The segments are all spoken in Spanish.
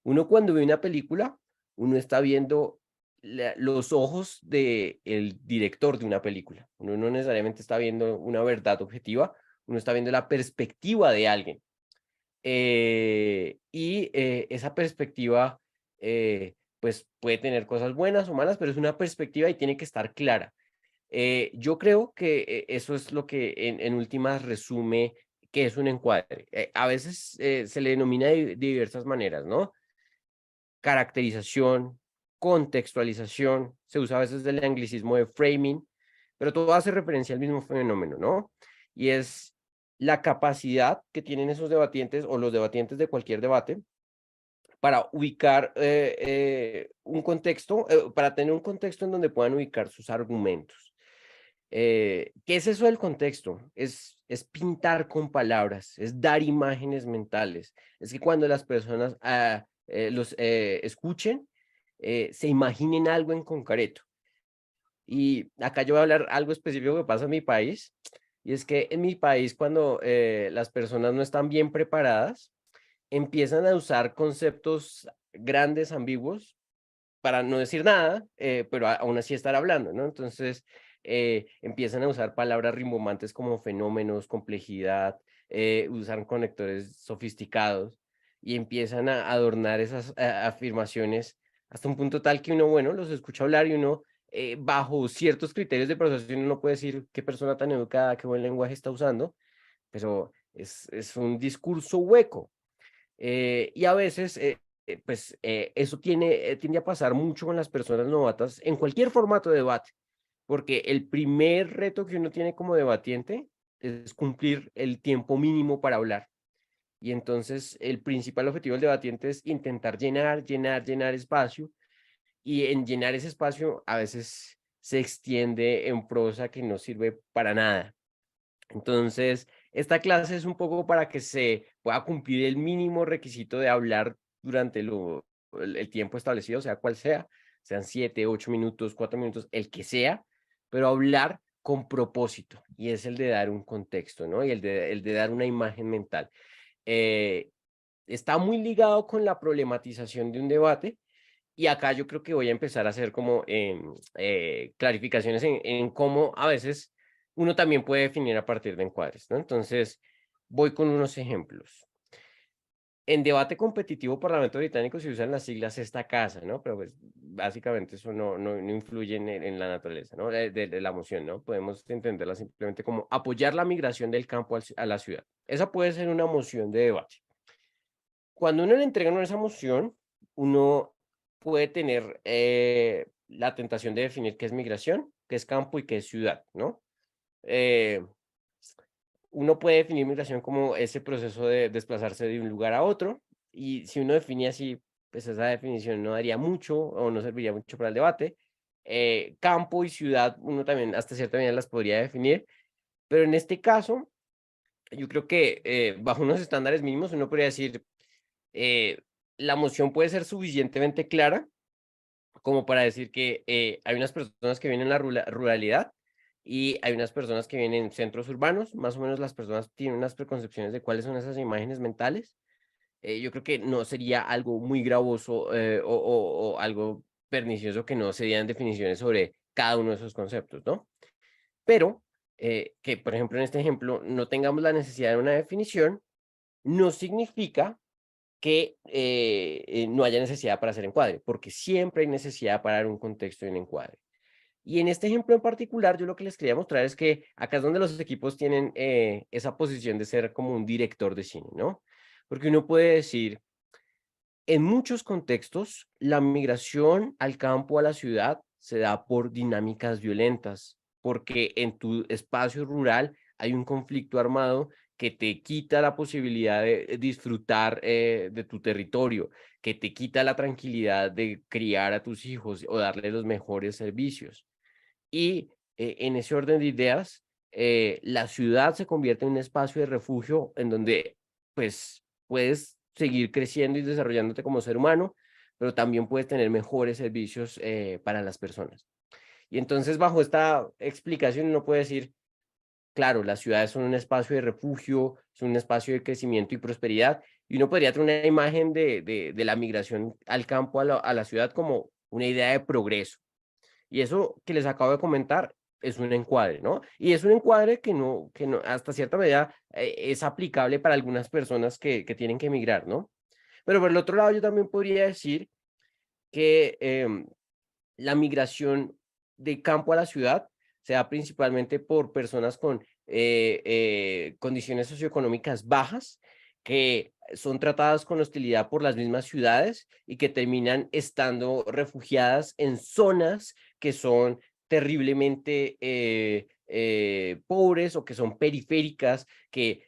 Uno cuando ve una película, uno está viendo los ojos del director de una película. Uno no necesariamente está viendo una verdad objetiva, uno está viendo la perspectiva de alguien. Esa perspectiva, pues puede tener cosas buenas o malas, pero es una perspectiva y tiene que estar clara. Yo creo que eso es lo que en últimas resume qué es un encuadre. A veces se le denomina de diversas maneras, ¿no? Caracterización, contextualización, se usa a veces del anglicismo de framing, pero todo hace referencia al mismo fenómeno, ¿no? Y es la capacidad que tienen esos debatientes o los debatientes de cualquier debate para ubicar un contexto, para tener un contexto en donde puedan ubicar sus argumentos. ¿Qué es eso del contexto? Es pintar con palabras, es dar imágenes mentales. Es que cuando las personas los escuchen, se imaginen algo en concreto. Y acá yo voy a hablar algo específico que pasa en mi país, y es que en mi país cuando las personas no están bien preparadas, empiezan a usar conceptos grandes, ambiguos, para no decir nada, pero aún así estar hablando, ¿no? Entonces, empiezan a usar palabras rimbombantes como fenómenos, complejidad, usan conectores sofisticados y empiezan a adornar esas afirmaciones hasta un punto tal que uno, bueno, los escucha hablar y uno, bajo ciertos criterios de procesación, uno puede decir qué persona tan educada, qué buen lenguaje está usando, pero es un discurso hueco. Y a veces, eso tiende a pasar mucho con las personas novatas en cualquier formato de debate, porque el primer reto que uno tiene como debatiente es cumplir el tiempo mínimo para hablar. Y entonces el principal objetivo del debatiente es intentar llenar, llenar, llenar espacio, y en llenar ese espacio a veces se extiende en prosa que no sirve para nada. Entonces, esta clase es un poco para que se pueda cumplir el mínimo requisito de hablar durante el tiempo establecido, sea cual sea, sean 7, 8 minutos, 4 minutos, el que sea, pero hablar con propósito, y es el de dar un contexto, ¿no? Y el de dar una imagen mental. Eh, Está muy ligado con la problematización de un debate, y acá yo creo que voy a empezar a hacer como clarificaciones en cómo a veces uno también puede definir a partir de encuadres, ¿no? Entonces, voy con unos ejemplos. En debate competitivo Parlamento británico se usan las siglas esta casa, ¿no? Pero pues básicamente eso no influye en la naturaleza, ¿no? De la moción, ¿no? Podemos entenderla simplemente como apoyar la migración del campo a la ciudad. Esa puede ser una moción de debate. Cuando uno le entregan esa moción, uno puede tener la tentación de definir qué es migración, qué es campo y qué es ciudad, ¿no? Eh, Uno puede definir migración como ese proceso de desplazarse de un lugar a otro, y si uno define así, pues esa definición no daría mucho o no serviría mucho para el debate. Campo y ciudad, uno también hasta cierta medida las podría definir, pero en este caso, yo creo que bajo unos estándares mínimos uno podría decir eh, la moción puede ser suficientemente clara como para decir que hay unas personas que vienen en la ruralidad y hay unas personas que vienen en centros urbanos. Más o menos las personas tienen unas preconcepciones de cuáles son esas imágenes mentales. Yo creo que no sería algo muy gravoso o algo pernicioso que no se dieran definiciones sobre cada uno de esos conceptos, ¿no? Pero que, por ejemplo, en este ejemplo no tengamos la necesidad de una definición, no significa que no haya necesidad para hacer encuadre, porque siempre hay necesidad para dar un contexto y un encuadre. Y en este ejemplo en particular, yo lo que les quería mostrar es que acá es donde los equipos tienen esa posición de ser como un director de cine, ¿no? Porque uno puede decir, en muchos contextos, la migración al campo, a la ciudad, se da por dinámicas violentas, porque en tu espacio rural hay un conflicto armado que te quita la posibilidad de disfrutar de tu territorio, que te quita la tranquilidad de criar a tus hijos o darles los mejores servicios. Y en ese orden de ideas, la ciudad se convierte en un espacio de refugio en donde, pues, puedes seguir creciendo y desarrollándote como ser humano, pero también puedes tener mejores servicios para las personas. Y entonces, bajo esta explicación, uno puede decir, claro, las ciudades son un espacio de refugio, son un espacio de crecimiento y prosperidad, Y uno podría tener una imagen de la migración al campo, a la ciudad, como una idea de progreso. Y eso que les acabo de comentar es un encuadre, ¿no? Y es un encuadre que no hasta cierta medida, es aplicable para algunas personas que tienen que emigrar, ¿no? Pero por el otro lado, yo también podría decir que, la migración de campo a la ciudad se da principalmente por personas con condiciones socioeconómicas bajas, que son tratadas con hostilidad por las mismas ciudades y que terminan estando refugiadas en zonas que son terriblemente pobres o que son periféricas, que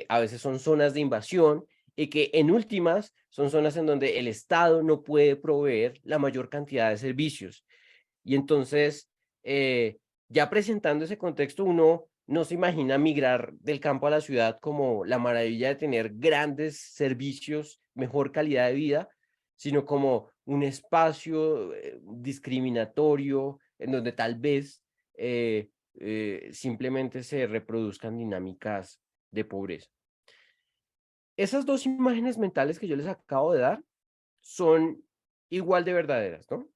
a veces son zonas de invasión y que en últimas son zonas en donde el Estado no puede proveer la mayor cantidad de servicios. Y entonces, ya presentando ese contexto, uno no se imagina migrar del campo a la ciudad como la maravilla de tener grandes servicios, mejor calidad de vida, sino como un espacio discriminatorio en donde tal vez simplemente se reproduzcan dinámicas de pobreza. Esas dos imágenes mentales que yo les acabo de dar son igual de verdaderas, ¿no?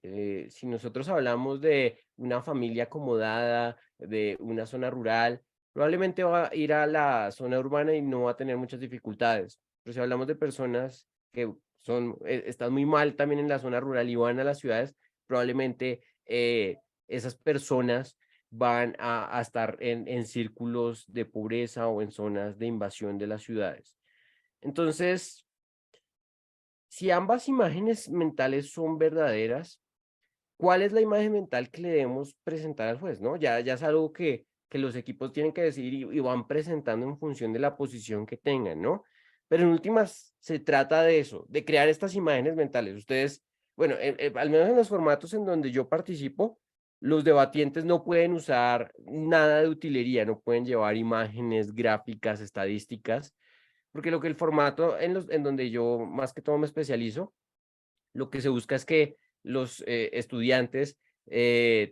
Si nosotros hablamos de una familia acomodada, de una zona rural, probablemente va a ir a la zona urbana y no va a tener muchas dificultades. Pero si hablamos de personas que están muy mal también en la zona rural y van a las ciudades, probablemente esas personas van a estar en círculos de pobreza o en zonas de invasión de las ciudades. Entonces, si ambas imágenes mentales son verdaderas, ¿cuál es la imagen mental que le debemos presentar al juez? ¿No? Ya es algo que los equipos tienen que decidir y van presentando en función de la posición que tengan, ¿no? Pero en últimas se trata de eso, de crear estas imágenes mentales. Ustedes, bueno, al menos en los formatos en donde yo participo, los debatientes no pueden usar nada de utilería, no pueden llevar imágenes, gráficas, estadísticas, porque lo que el formato en donde yo más que todo me especializo, lo que se busca es que los estudiantes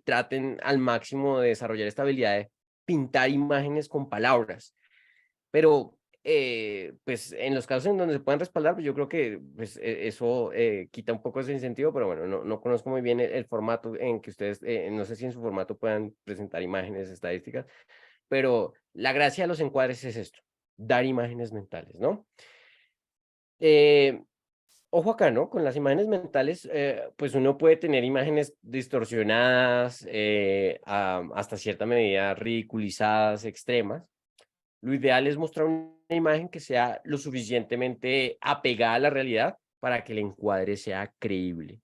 traten al máximo de desarrollar esta habilidad de pintar imágenes con palabras, pero pues en los casos en donde se puedan respaldar, pues yo creo que pues, eso quita un poco ese incentivo, pero bueno, no conozco muy bien el formato en que ustedes, no sé si en su formato puedan presentar imágenes estadísticas, pero la gracia de los encuadres es esto, dar imágenes mentales, ¿no? Eh, Ojo acá, ¿no? Con las imágenes mentales, pues uno puede tener imágenes distorsionadas, hasta cierta medida ridiculizadas, extremas. Lo ideal es mostrar una imagen que sea lo suficientemente apegada a la realidad para que el encuadre sea creíble.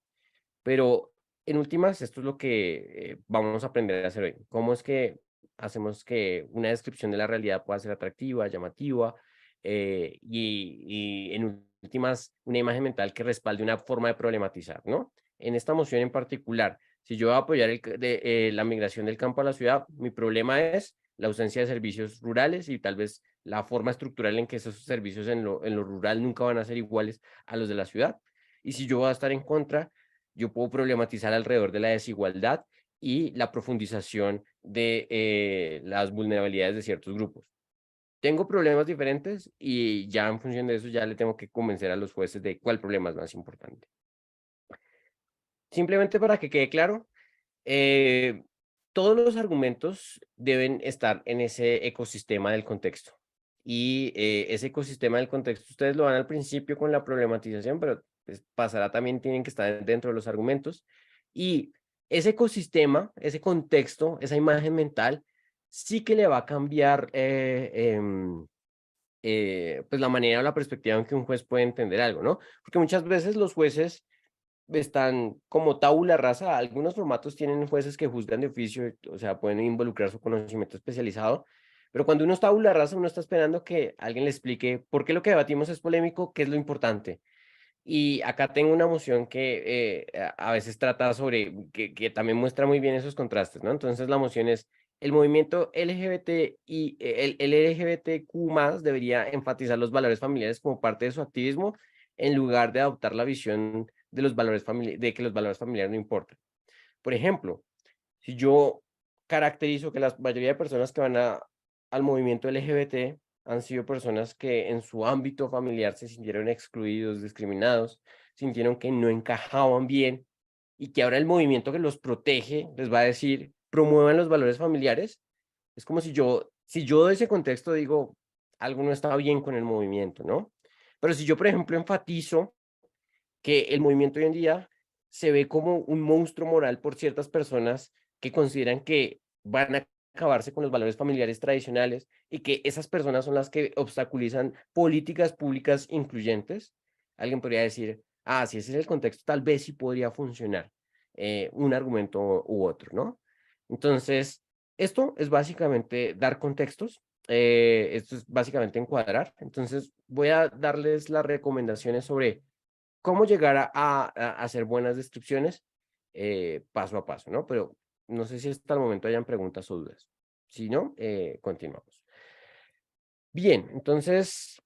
Pero en últimas, esto es lo que vamos a aprender a hacer hoy. ¿Cómo es que hacemos que una descripción de la realidad pueda ser atractiva, llamativa, y en últimas, una imagen mental que respalde una forma de problematizar, ¿no? En esta moción en particular, si yo voy a apoyar la migración del campo a la ciudad, mi problema es la ausencia de servicios rurales y tal vez la forma estructural en que esos servicios en lo rural nunca van a ser iguales a los de la ciudad. Y si yo voy a estar en contra, yo puedo problematizar alrededor de la desigualdad y la profundización de las vulnerabilidades de ciertos grupos. Tengo problemas diferentes y ya en función de eso ya le tengo que convencer a los jueces de cuál problema es más importante. Simplemente para que quede claro, eh, todos los argumentos deben estar en ese ecosistema del contexto. Y ese ecosistema del contexto, ustedes lo van al principio con la problematización, pero pues, pasará también, tienen que estar dentro de los argumentos. Y ese ecosistema, ese contexto, esa imagen mental, sí que le va a cambiar pues la manera o la perspectiva en que un juez puede entender algo, ¿no? Porque muchas veces los jueces están como tabula rasa. Algunos formatos tienen jueces que juzgan de oficio, o sea, pueden involucrar su conocimiento especializado, pero cuando uno es tabula rasa, uno está esperando que alguien le explique por qué lo que debatimos es polémico, qué es lo importante. Y acá tengo una moción que a veces trata sobre, que también muestra muy bien esos contrastes, ¿no? Entonces la moción es, el movimiento LGBT y el LGBTQ+, debería enfatizar los valores familiares como parte de su activismo, en lugar de adoptar la visión de los valores de que los valores familiares no importan. Por ejemplo, si yo caracterizo que la mayoría de personas que van al movimiento LGBT han sido personas que en su ámbito familiar se sintieron excluidos, discriminados, sintieron que no encajaban bien y que ahora el movimiento que los protege les va a decir, promuevan los valores familiares. Es como si yo de ese contexto digo, algo no está bien con el movimiento, ¿no? Pero si yo, por ejemplo, enfatizo que el movimiento hoy en día se ve como un monstruo moral por ciertas personas que consideran que van a acabarse con los valores familiares tradicionales y que esas personas son las que obstaculizan políticas públicas incluyentes. Alguien podría decir, ah, si ese es el contexto, tal vez sí podría funcionar un argumento u otro, ¿no? Entonces, esto es básicamente dar contextos, esto es básicamente encuadrar. Entonces, voy a darles las recomendaciones sobre cómo llegar a hacer buenas descripciones paso a paso, ¿no? Pero no sé si hasta el momento hayan preguntas o dudas. Si no, continuamos. Bien, entonces,